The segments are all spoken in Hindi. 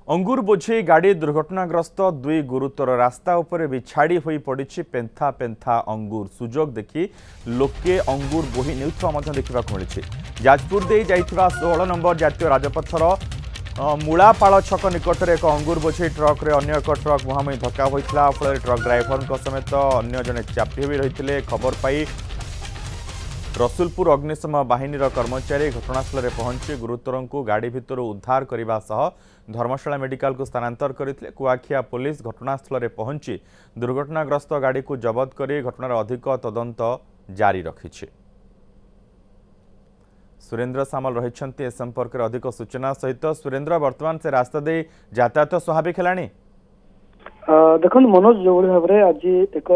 अंगूर बोझे गाड़ी दुर्घटनाग्रस्त दुई गुरुतर रास्ता उपर बिछाड़ी होई पड़ी पेंथा पेंथा अंगूर सुजोग देखि लोके अंगूर बोही नेउथवा देखा मिली। जाजपुर दे जाइथिबा 16 नंबर जातीय राजपथर मूलापाड़ छक निकट में एक अंगूर बोझे ट्रक रे अन्य एक ट्रक मुहांमुही धक्का होता फल ट्रक ड्राइवर समेत अन्य जने चापी भी रही। खबर पाई रसुलपुर अग्निशम बाहिनीर कर्मचारी घटनास्थल में पहुंची गुरुतर को गाड़ी भितर उद्धार करने सह धर्मशाला मेडिकल को स्थानांतर करते। कुआखिया पुलिस घटनास्थल में पहुंची दुर्घटनाग्रस्त गाड़ी को जबत कर घटनार अधिक तदंत जारी रखी। सुरेंद्र सामल रही ए संपर्क में अधिक सूचना सहित। सुरेंद्र, वर्तमान से रास्ता दे यातायात स्वाभाविक है? देखो मनोज, जो भाव में आज एक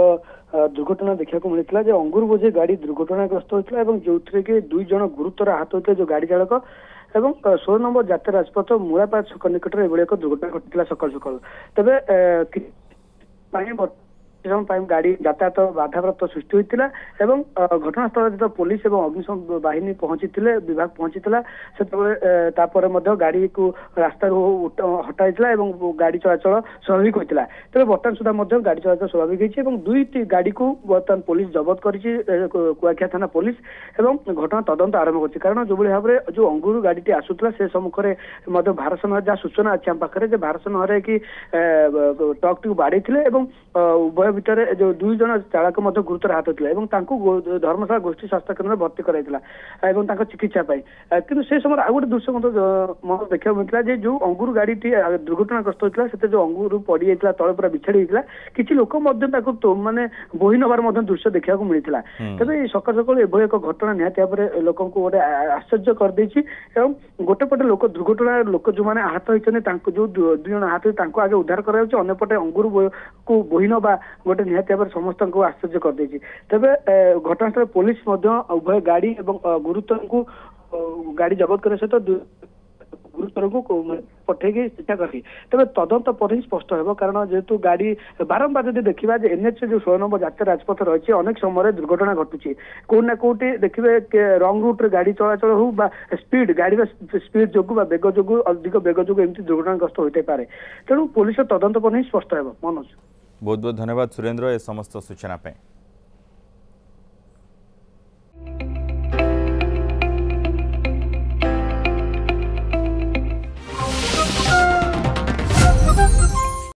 दुर्घटना देखा मिलता है अंगूर बोझे गाड़ी दुर्घटनाग्रस्त होता है जो कि 2 जन गुरुतर आहत होते जो गाड़ी चालक एवं 16 नंबर जातीय राजपथ मूलापाड़ छक निकट में एक दुर्घटना घटी सकाल सकाल तेज गाड़ी यातायात बाधाप्राप्त सृष्टि होता है। घटनास्थल जो पुलिस और अग्निशम बाहिनी पहुंची विभाग पहुंची से गाड़ी को रास्ता हटाई गाड़ी चलाचल स्वाभाविक होता। तेज बर्तमान सुधा गाड़ी चलाचल स्वाभाविक होती। 2टी गाड़ी को बर्तमान पुलिस जबत कर कुआखिया थाना पुलिस घटना तदंत आरंभ कर। कारण जो भाव में जो अंगूर गाड़ी आसूला से सम्मुखें भारसाम्य जहाँ सूचना अच्छी आम पाखे भारसाम्य कि ट्रक टी बाड़ी उभय भितर जो 2 जन चालक गुरुतर आहत होते धर्मशाला गोष्ठी स्वास्थ्य केन्द्र भर्ती कराइला चिकित्सा कि से समय आउ गोटे दृश्य मतलब देखा मिलता है जो अंगूर गाड़ी दुर्घटनाग्रस्त होता है जो अंगूर पड़ जाता तले पूरा बिछाड़ी होता किसी लोक माने बोही नबार दृश्य देखा मिलता। तेज सकाल सकाल एभली एक घटना निहत भाव में लोक गोटे आश्चर्य करदे गोटे पटे लोक दुर्घटना लोक जो मैंने आहत होती जो 2 जन आहत होते आगे उद्धार करपटे अंगूर को बोही नवा गोटे निहत भाव समस्त को आश्चर्य करदे। तेज घटनास्थल पुलिस उभय गाड़ी और गुरुतर को गाड़ी जबत करने सहित गुरुतर को पठे चेष्टा करी। तेज तदंत पर ही स्पष्ट हो कारण जेहेतु गाड़ी बारंबार जब देखा NH जो 16 नंबर जातीय राजपथ रही अनेक समय दुर्घटना घटुची कौट ना कौटी देखिए रंग रूट गाड़ी चलाचल हो स्पीड गाड़ी स्पीड जो बेग जो अधिक बेग जो एमती दुर्घटनाग्रस्त होते पारे। तेणु पुलिस तदंत पर ही स्पष्ट हो। मनोज, बहुत बहुत धन्यवाद सुरेंद्र ए समस्त सूचना पे।